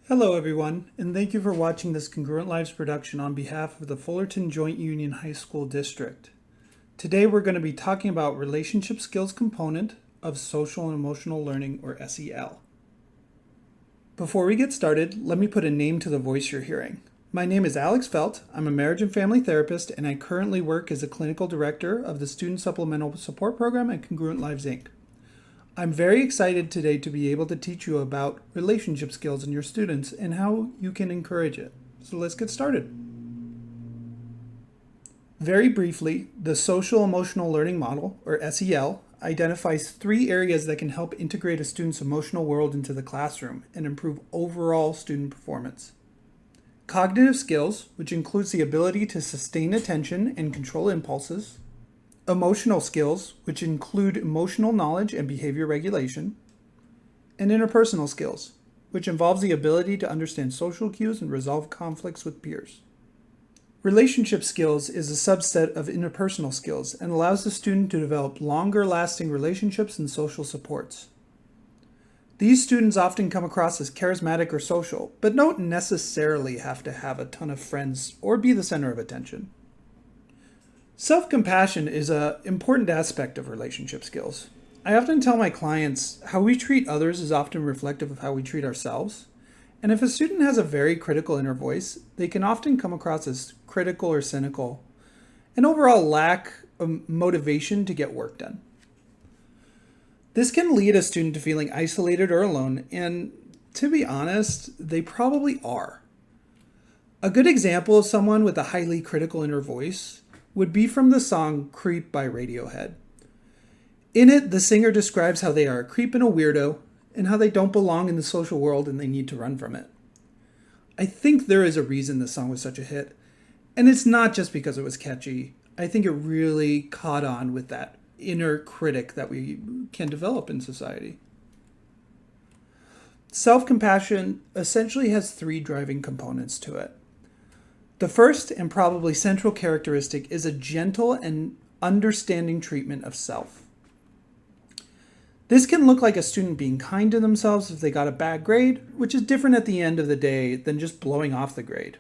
Hello everyone, and thank you for watching this Congruent Lives production on behalf of the Fullerton Joint Union High School District. Today we're going to be talking about relationship skills component of social and emotional learning, or SEL. Before we get started, let me put a name to the voice you're hearing. My name is Alex Felt. I'm a marriage and family therapist, and I currently work as a clinical director of the Student Supplemental Support Program at Congruent Lives, Inc. I'm very excited today to be able to teach you about relationship skills in your students and how you can encourage it. So let's get started. Very briefly, the Social Emotional Learning Model, or SEL, identifies 3 areas that can help integrate a student's emotional world into the classroom and improve overall student performance. Cognitive skills, which includes the ability to sustain attention and control impulses. Emotional skills, which include emotional knowledge and behavior regulation. And interpersonal skills, which involves the ability to understand social cues and resolve conflicts with peers. Relationship skills is a subset of interpersonal skills and allows the student to develop longer-lasting relationships and social supports. These students often come across as charismatic or social, but don't necessarily have to have a ton of friends or be the center of attention. Self-compassion is an important aspect of relationship skills. I often tell my clients how we treat others is often reflective of how we treat ourselves. And if a student has a very critical inner voice, they can often come across as critical or cynical, and overall lack of motivation to get work done. This can lead a student to feeling isolated or alone, and to be honest, they probably are. A good example of someone with a highly critical inner voice would be from the song Creep by Radiohead. In it, the singer describes how they are a creep and a weirdo, and how they don't belong in the social world and they need to run from it. I think there is a reason this song was such a hit, and it's not just because it was catchy. I think it really caught on with that inner critic that we can develop in society. Self-compassion essentially has 3 driving components to it. The first and probably central characteristic is a gentle and understanding treatment of self. This can look like a student being kind to themselves if they got a bad grade, which is different at the end of the day than just blowing off the grade,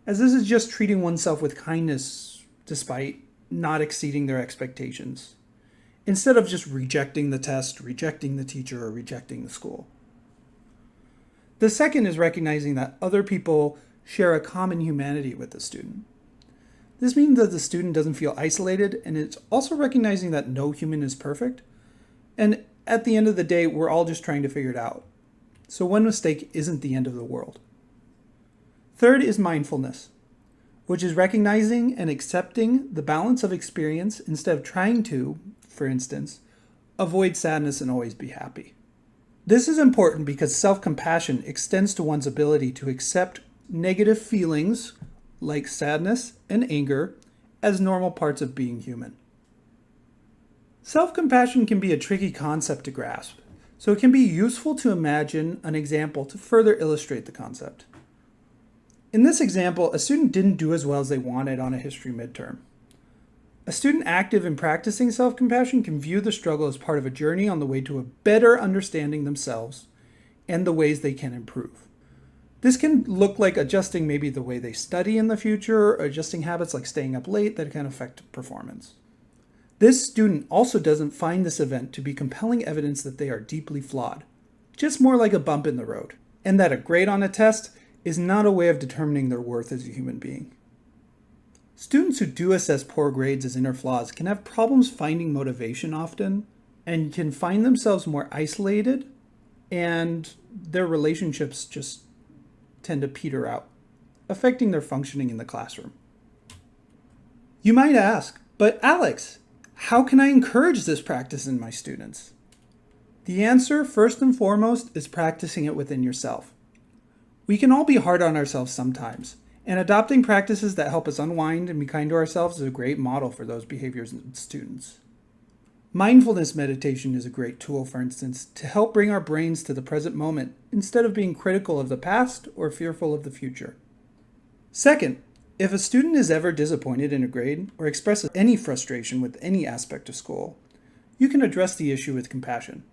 as this is just treating oneself with kindness despite not exceeding their expectations, instead of just rejecting the test, rejecting the teacher, or rejecting the school. The second is recognizing that other people share a common humanity with the student. This means that the student doesn't feel isolated, and it's also recognizing that no human is perfect, and at the end of the day, we're all just trying to figure it out. So one mistake isn't the end of the world. Third is mindfulness, which is recognizing and accepting the balance of experience instead of trying to, for instance, avoid sadness and always be happy. This is important because self-compassion extends to one's ability to accept negative feelings like sadness and anger as normal parts of being human. Self-compassion can be a tricky concept to grasp, so it can be useful to imagine an example to further illustrate the concept. In this example, a student didn't do as well as they wanted on a history midterm. A student active in practicing self-compassion can view the struggle as part of a journey on the way to a better understanding themselves and the ways they can improve. This can look like adjusting maybe the way they study in the future, or adjusting habits like staying up late that can affect performance. This student also doesn't find this event to be compelling evidence that they are deeply flawed, just more like a bump in the road, and that a grade on a test is not a way of determining their worth as a human being. Students who do assess poor grades as inner flaws can have problems finding motivation often, and can find themselves more isolated, and their relationships just tend to peter out, affecting their functioning in the classroom. You might ask, but Alex, how can I encourage this practice in my students? The answer, first and foremost, is practicing it within yourself. We can all be hard on ourselves sometimes, and adopting practices that help us unwind and be kind to ourselves is a great model for those behaviors in students. Mindfulness meditation is a great tool, for instance, to help bring our brains to the present moment instead of being critical of the past or fearful of the future. Second, if a student is ever disappointed in a grade or expresses any frustration with any aspect of school, you can address the issue with compassion.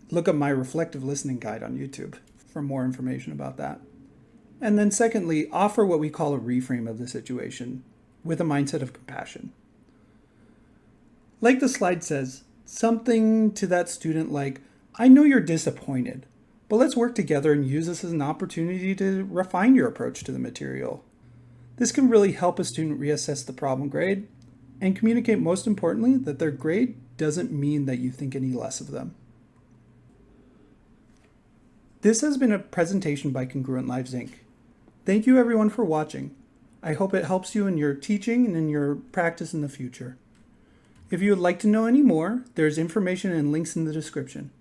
Look up my reflective listening guide on YouTube for more information about that. And then secondly, offer what we call a reframe of the situation with a mindset of compassion. Like the slide says, something to that student like, I know you're disappointed, but let's work together and use this as an opportunity to refine your approach to the material. This can really help a student reassess the problem grade and communicate, most importantly, that their grade doesn't mean that you think any less of them. This has been a presentation by Congruent Lives, Inc. Thank you everyone for watching. I hope it helps you in your teaching and in your practice in the future. If you would like to know any more, there's information and links in the description.